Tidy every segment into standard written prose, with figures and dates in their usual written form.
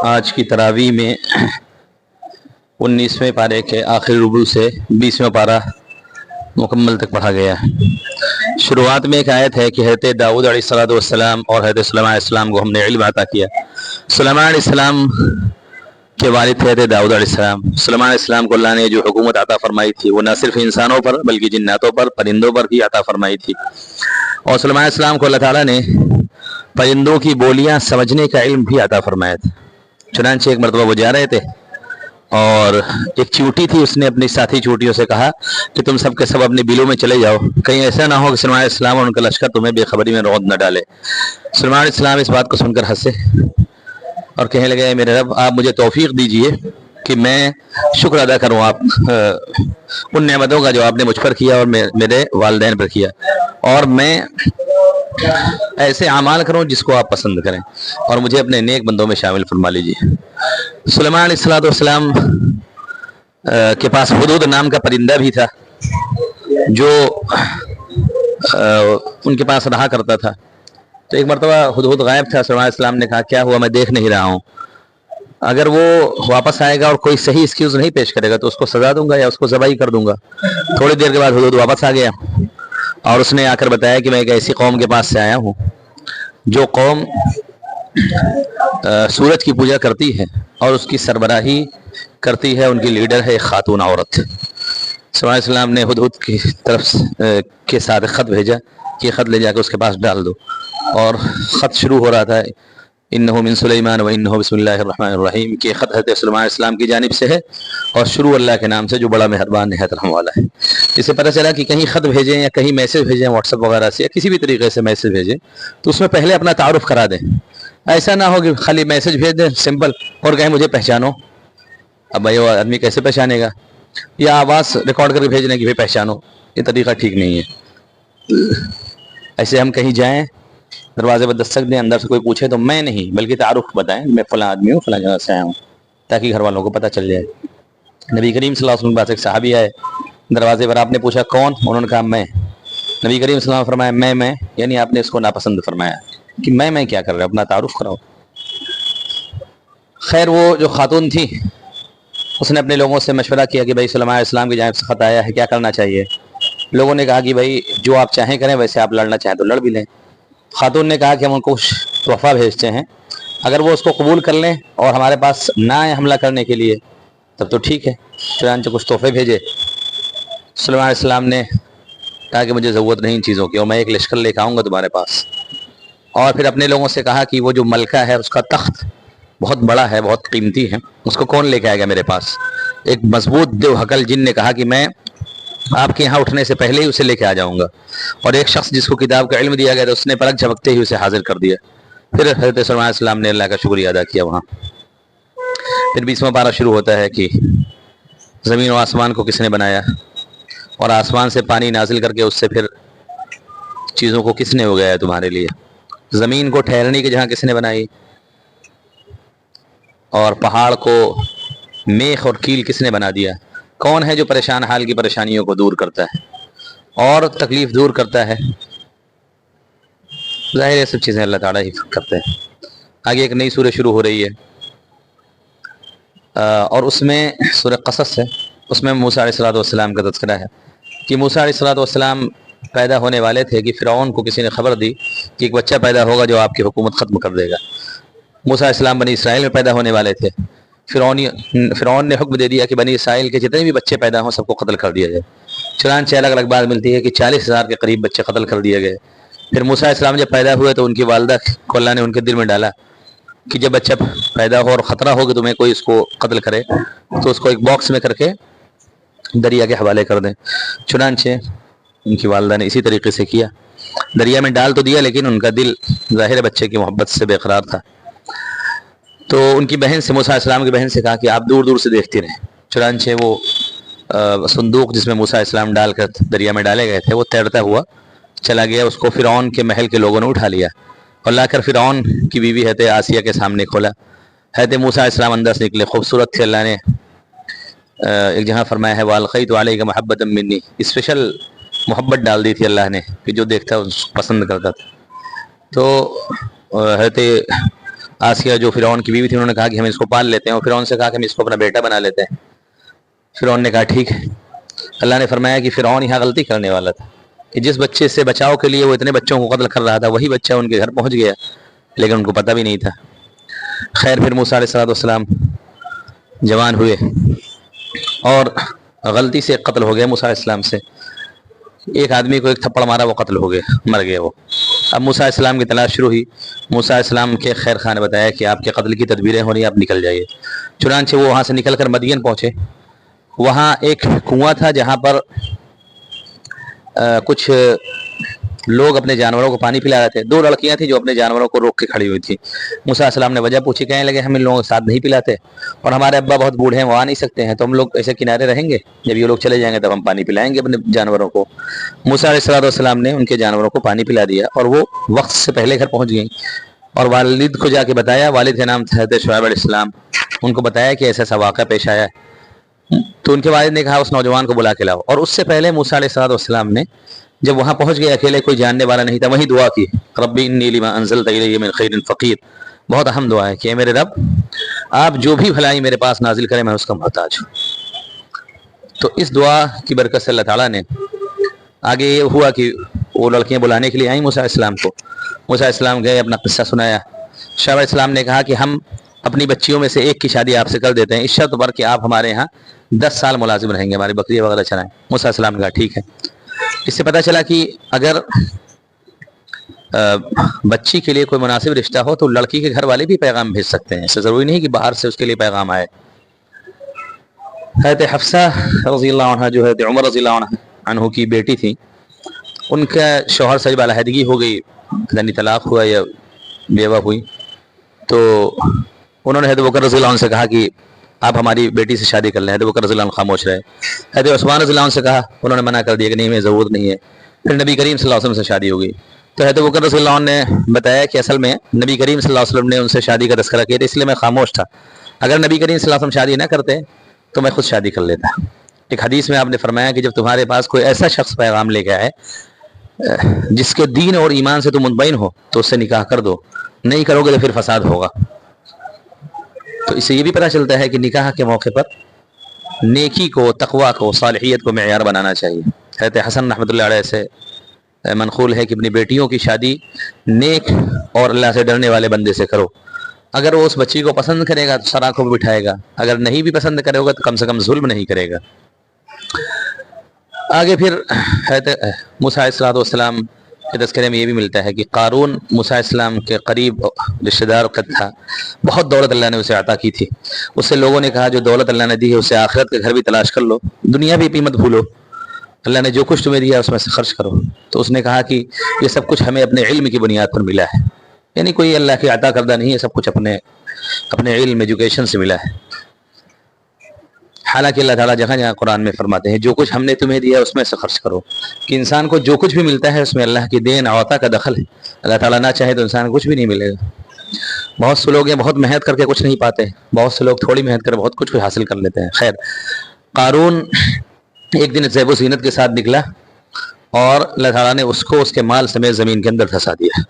آج کی تراویح میں 19ویں پارے کے آخری رکوع سے 20واں پارہ مکمل تک پڑھا گیا ہے۔ شروعات میں ایک آیت ہے کہ حضرت داؤد علیہ السلام اور حضرت سلیمان علیہ السلام کو ہم نے علم عطا کیا۔ سلیمان علیہ السلام کے والد تھے حضرت داؤد علیہ السلام۔ سلیمان علیہ السلام کو اللہ نے جو حکومت عطا فرمائی تھی وہ نہ صرف انسانوں پر بلکہ جناتوں پر، پرندوں پر بھی عطا فرمائی تھی۔ اور سلیمان علیہ السلام کو اللہ تعالیٰ نے پرندوں کی بولیاں سمجھنے کا علم بھی عطا فرمایا تھا۔ چنانچہ ایک مرتبہ وہ جا رہے تھے اور ایک چیونٹی تھی، اس نے اپنی ساتھی چیونٹیوں سے کہا کہ تم سب کے سب اپنے بلوں میں چلے جاؤ، کہیں ایسا نہ ہو کہ سلیمان علیہ السلام اور ان کا لشکر تمہیں بے خبری میں رعب نہ ڈالے۔ سلیمان علیہ السلام اس بات کو سن کر ہنسے اور کہنے لگے اے میرے رب، آپ مجھے توفیق دیجئے کہ میں شکر ادا کروں آپ ان نعمتوں کا جو آپ نے مجھ پر کیا اور میرے والدین پر کیا، اور میں ایسے اعمال کروں جس کو آپ پسند کریں اور مجھے اپنے نیک بندوں میں شامل فرما لیجیے۔ سلیمان علیہ السلام کے پاس ہدہد نام کا پرندہ بھی تھا جو ان کے پاس رہا کرتا تھا۔ تو ایک مرتبہ ہدہد غائب تھا، سلیمان علیہ السلام نے کہا کیا ہوا، میں دیکھ نہیں رہا ہوں، اگر وہ واپس آئے گا اور کوئی صحیح ایکسکیوز نہیں پیش کرے گا تو اس کو سزا دوں گا یا اس کو ذبح کر دوں گا۔ تھوڑی دیر کے بعد ہدہد واپس آ گیا اور اس نے آ کر بتایا کہ میں ایک ایسی قوم کے پاس سے آیا ہوں جو قوم سورج کی پوجا کرتی ہے اور اس کی سربراہی کرتی ہے، ان کی لیڈر ہے ایک خاتون عورت۔ سلیمان علیہ السلام نے ہدہد کی طرف کے ساتھ خط بھیجا کہ یہ خط لے جا کے اس کے پاس ڈال دو، اور خط شروع ہو رہا تھا انہ من سلیمان و انہ بسم اللہ الرحمن الرحیم، کہ خط حضرت سلیمان علیہ السلام کی جانب سے ہے اور شروع اللہ کے نام سے جو بڑا مہربان نہایت رحم والا ہے۔ اس سے پتہ چلا کہ کہیں خط بھیجیں یا کہیں میسج بھیجیں واٹس ایپ وغیرہ سے یا کسی بھی طریقے سے میسج بھیجیں تو اس میں پہلے اپنا تعارف کرا دیں، ایسا نہ ہو کہ خالی میسج بھیج دیں سمپل اور کہیں مجھے پہچانو۔ اب بھائی وہ آدمی کیسے پہچانے گا، یا آواز ریکارڈ کر کے بھیجنے کی بھائی پہچانو، یہ طریقہ ٹھیک نہیں ہے۔ ایسے ہم کہیں جائیں دروازے پر دستک دیں، اندر سے کوئی پوچھے تو میں نہیں بلکہ تعارف بتائیں، میں فلاں آدمی ہوں، فلاں جگہ سے آیا ہوں، تاکہ گھر والوں کو پتہ چل جائے۔ نبی کریم صلی اللہ علیہ وسلم کے پاس ایک صحابی آئے، دروازے پر آپ نے پوچھا کون، انہوں نے کہا میں۔ نبی کریم صلی اللہ علیہ وسلم نے فرمایا میں یعنی آپ نے اس کو ناپسند فرمایا کہ میں کیا کر رہا ہوں، اپنا تعارف کراؤ۔ خیر وہ جو خاتون تھی اس نے اپنے لوگوں سے مشورہ کیا کہ بھائی سلیمان علیہ السلام کی جانب سے خط آیا ہے، کیا کرنا چاہیے؟ لوگوں نے کہا کہ بھائی جو آپ چاہیں کریں، ویسے آپ لڑنا چاہیں تو لڑ بھی لیں۔ خاتون نے کہا کہ ہم ان کو تحفہ بھیجتے ہیں، اگر وہ اس کو قبول کر لیں اور ہمارے پاس نہ آئے حملہ کرنے کے لیے تب تو ٹھیک ہے۔ چنانچہ کچھ تحفے بھیجے۔ سلیمان علیہ السلام نے کہا کہ مجھے ضرورت نہیں ان چیزوں کی اور میں ایک لشکر لے کے آؤں گا تمہارے پاس، اور پھر اپنے لوگوں سے کہا کہ وہ جو ملکہ ہے اس کا تخت بہت بڑا ہے، بہت قیمتی ہے، اس کو کون لے کے آئے گا میرے پاس؟ ایک مضبوط دیو حقل جن نے کہا کہ میں آپ کے یہاں اٹھنے سے پہلے ہی اسے لے کے آ جاؤں گا، اور ایک شخص جس کو کتاب کا علم دیا گیا تھا اس نے پلک جھپکتے ہی اسے حاضر کر دیا۔ پھر حضرت سلیمان علیہ السلام نے اللہ کا شکریہ ادا کیا وہاں۔ پھر 20واں پارہ شروع ہوتا ہے کہ زمین و آسمان کو کس نے بنایا، اور آسمان سے پانی نازل کر کے اس سے پھر چیزوں کو کس نے اگایا تمہارے لیے، زمین کو ٹھہرنے کی جہاں کس نے بنائی، اور پہاڑ کو میخ اور کیل کس نے بنا دیا، کون ہے جو پریشان حال کی پریشانیوں کو دور کرتا ہے اور تکلیف دور کرتا ہے؟ ظاہر ہے سب چیزیں اللہ تعالیٰ ہی کرتے ہیں۔ آگے ایک نئی سورہ شروع ہو رہی ہے اور اس میں سورہ قصص ہے، اس میں موسیٰ علیہ السلام کا تذکرہ ہے کہ موسیٰ علیہ السلام پیدا ہونے والے تھے کہ فرعون کو کسی نے خبر دی کہ ایک بچہ پیدا ہوگا جو آپ کی حکومت ختم کر دے گا۔ موسیٰ علیہ السلام بنی اسرائیل میں پیدا ہونے والے تھے، فرعون نے حکم دے دیا کہ بنی اسرائیل کے جتنے بھی بچے پیدا ہوں سب کو قتل کر دیا جائے۔ چنانچہ الگ الگ بات ملتی ہے کہ 40,000 کے قریب بچے قتل کر دیے گئے۔ پھر موسیٰ علیہ السلام جب پیدا ہوئے تو ان کی والدہ کو اللہ نے ان کے دل میں ڈالا کہ جب بچہ پیدا ہو اور خطرہ ہو کہ تمہیں کوئی اس کو قتل کرے تو اس کو ایک باکس میں کر کے دریا کے حوالے کر دیں۔ چنانچہ ان کی والدہ نے اسی طریقے سے کیا، دریا میں ڈال تو دیا لیکن ان کا دل ظاہر بچے کی محبت سے بے قرار تھا، تو ان کی بہن سے، موسیٰ علیہ السلام کی بہن سے کہا کہ آپ دور دور سے دیکھتے رہیں۔ چنانچہ وہ صندوق جس میں موسیٰ علیہ السلام ڈال کر دریا میں ڈالے گئے تھے وہ تیرتا ہوا چلا گیا، اس کو فرعون کے محل کے لوگوں نے اٹھا لیا اور لا کر فرعون کی بیوی حضرت آسیہ کے سامنے کھولا۔ حضرت موسیٰ علیہ السلام اندر سے نکلے، خوبصورت تھے، اللہ نے ایک جہاں فرمایا ہے وَأَلْقَيْتُ عَلَيْكَ مَحَبَّةً مِّنِّي، اسپیشل محبت ڈال دی تھی اللہ نے کہ جو دیکھتا ہے اس کو پسند کرتا تھا۔ تو حضرت آسیہ جو فرعون کی بیوی تھی، انہوں نے کہا کہ ہم اس کو پال لیتے ہیں، اور فرعون سے کہا کہ ہم اس کو اپنا بیٹا بنا لیتے ہیں۔ فرعون نے کہا ٹھیک ہے۔ اللہ نے فرمایا کہ فرعون یہاں غلطی کرنے والا تھا کہ جس بچے سے بچاؤ کے لیے وہ اتنے بچوں کو قتل کر رہا تھا، وہی بچہ ان کے گھر پہنچ گیا، لیکن ان کو پتہ بھی نہیں تھا۔ خیر، پھر موسیٰ علیہ السلام جوان ہوئے اور غلطی سے قتل ہو گیا موسیٰ علیہ السلام سے۔ ایک آدمی کو ایک تھپڑ مارا، وہ قتل ہو گیا، مر گیا وہ۔ اب موسیٰ علیہ السلام کی تلاش شروع ہوئی۔ موسیٰ علیہ السلام کے خیر خواہ نے بتایا کہ آپ کے قتل کی تدبیریں ہو رہی ہیں، آپ نکل جائیے۔ چنانچہ وہ وہاں سے نکل کر مدین پہنچے۔ وہاں ایک کنواں تھا جہاں پر کچھ لوگ اپنے جانوروں کو پانی پلا رہے تھے۔ دو لڑکیاں تھیں جو اپنے جانوروں کو روک کے کھڑی ہوئی تھیں۔ موسیٰ علیہ السلام نے وجہ پوچھی، کہنے لگے ہم ان لوگوں کے ساتھ نہیں پلاتے، اور ہمارے ابا بہت بوڑھے ہیں، وہ آ نہیں سکتے ہیں، تو ہم لوگ ایسے کنارے رہیں گے، جب یہ لوگ چلے جائیں گے تب ہم پانی پلائیں گے اپنے جانوروں کو۔ موسیٰ علیہ السلام نے ان کے جانوروں کو پانی پلا دیا اور وہ وقت سے پہلے گھر پہنچ گئیں، اور والد کو جا کے بتایا۔ والد کے نام تھا حضرت شعیب علیہ السلام۔ ان کو بتایا کہ ایسا واقعہ پیش آیا ہے، تو ان کے والد نے کہا اس نوجوان کو بلا کے لاؤ۔ اور اس سے پہلے موسیٰ علیہ السلام نے جب وہاں پہنچ گئے، اکیلے کوئی جاننے والا نہیں تھا، وہیں دعا کی، ربی انی لما انزلت الی من خیر فقیر۔ بہت اہم دعا ہے کہ اے میرے رب، آپ جو بھی بھلائی میرے پاس نازل کریں میں اس کا محتاج ہوں۔ تو اس دعا کی برکت سے اللہ تعالیٰ نے آگے یہ ہوا کہ وہ لڑکیاں بلانے کے لیے آئیں موسیٰ علیہ السلام کو۔ موسیٰ علیہ السلام گئے، اپنا قصہ سنایا۔ شعیب علیہ السلام نے کہا کہ ہم اپنی بچیوں میں سے ایک کی شادی آپ سے کر دیتے ہیں، اس شرط پر کہ آپ ہمارے یہاں 10 سال ملازم رہیں گے، ہماری بکریاں وغیرہ چرائیں۔ موسیٰ علیہ السلام نے کہا ٹھیک ہے۔ اس سے پتہ چلا کہ اگر بچی کے لیے کوئی مناسب رشتہ ہو تو لڑکی کے گھر والے بھی پیغام بھیج سکتے ہیں، اسے ضروری نہیں کہ باہر سے اس کے لیے پیغام آئے۔ حضرت حفصہ رضی اللہ عنہ جو حضرت عمر رضی اللہ عنہ کی بیٹی تھی، ان کا شوہر سے جب علیحدگی ہو گئی، یعنی طلاق ہوا یا بیوہ ہوئی، تو انہوں نے حضرت بکر رضی اللہ عنہ سے کہا کہ آپ ہماری بیٹی سے شادی کر لیں۔ حضرت بکر رضی اللہ عنہ خاموش رہے۔ حضرت عثمان رضی اللہ عنہ سے کہا، انہوں نے منع کر دیا کہ نہیں، میں ضرورت نہیں ہے۔ پھر نبی کریم صلی اللہ علیہ وسلم سے شادی ہو گئی، تو حضرت بکر رضی اللہ عنہ نے بتایا کہ اصل میں نبی کریم صلی اللہ علیہ وسلم نے ان سے شادی کا تذکرہ کیا تھا، اس لیے میں خاموش تھا، اگر نبی کریم صلی اللہ علیہ وسلم شادی نہ کرتے تو میں خود شادی کر لیتا۔ ایک حدیث میں آپ نے فرمایا کہ جب تمہارے پاس کوئی ایسا شخص پیغام لے کے آئے جس کے دین اور ایمان سے تم مطمئن ہو تو اس سے نکاح کر دو، نہیں کرو گے تو پھر فساد ہوگا۔ تو اس سے یہ بھی پتہ چلتا ہے کہ نکاح کے موقع پر نیکی کو، تقوی کو، صالحیت کو معیار بنانا چاہیے۔ حضرت حسن رحمۃ اللہ علیہ سے منقول ہے کہ اپنی بیٹیوں کی شادی نیک اور اللہ سے ڈرنے والے بندے سے کرو، اگر وہ اس بچی کو پسند کرے گا تو سر آنکھوں پہ بٹھائے گا، اگر نہیں بھی پسند کرے گا تو کم سے کم ظلم نہیں کرے گا۔ آگے پھر حضرت موسیٰ علیہ السلام کے تذکرے میں یہ بھی ملتا ہے کہ قارون موسیٰ علیہ السلام کے قریب رشتہ دار تھا، بہت دولت اللہ نے اسے عطا کی تھی۔ اس سے لوگوں نے کہا جو دولت اللہ نے دی ہے اسے آخرت کے گھر بھی تلاش کر لو، دنیا بھی قیمت بھولو، اللہ نے جو کچھ تمہیں دیا اس میں سے خرچ کرو۔ تو اس نے کہا کہ یہ سب کچھ ہمیں اپنے علم کی بنیاد پر ملا ہے، یعنی کوئی اللہ کی عطا کردہ نہیں ہے، سب کچھ اپنے علم، ایجوکیشن سے ملا ہے۔ حالانکہ اللہ تعالیٰ جگہ جگہ قرآن میں فرماتے ہیں جو کچھ ہم نے تمہیں دیا اس میں سے خرچ کرو، کہ انسان کو جو کچھ بھی ملتا ہے اس میں اللہ کی دین عطا کا دخل ہے، اللہ تعالیٰ نہ چاہے تو انسان کو کچھ بھی نہیں ملے گا۔ بہت سے لوگ ہیں بہت محنت کر کے کچھ نہیں پاتے، بہت سے لوگ تھوڑی محنت کر بہت کچھ حاصل کر لیتے ہیں۔ خیر، قارون ایک دن زیب و زینت کے ساتھ نکلا اور اللہ تعالیٰ نے اس کو اس کے مال سمیت زمین کے اندر دھسا دیا۔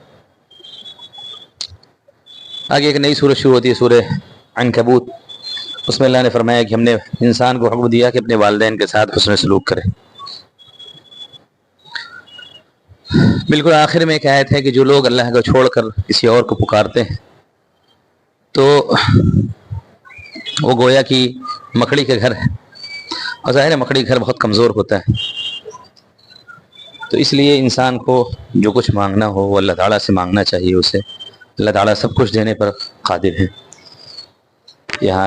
آگے ایک نئی سورت شروع ہوتی ہے، سورہ عنکبوت۔ اس میں اللہ نے فرمایا کہ ہم نے انسان کو حکم دیا کہ اپنے والدین کے ساتھ حسن سلوک کرے۔ بالکل آخر میں ایک آیت ہے کہ جو لوگ اللہ کو چھوڑ کر کسی اور کو پکارتے ہیں تو وہ گویا کہ مکڑی کے گھر ہے، اور ظاہر ہے مکڑی کا گھر بہت کمزور ہوتا ہے، تو اس لیے انسان کو جو کچھ مانگنا ہو وہ اللہ تعالیٰ سے مانگنا چاہیے، اسے اللہ تعالیٰ سب کچھ دینے پر قادر ہے۔ یہاں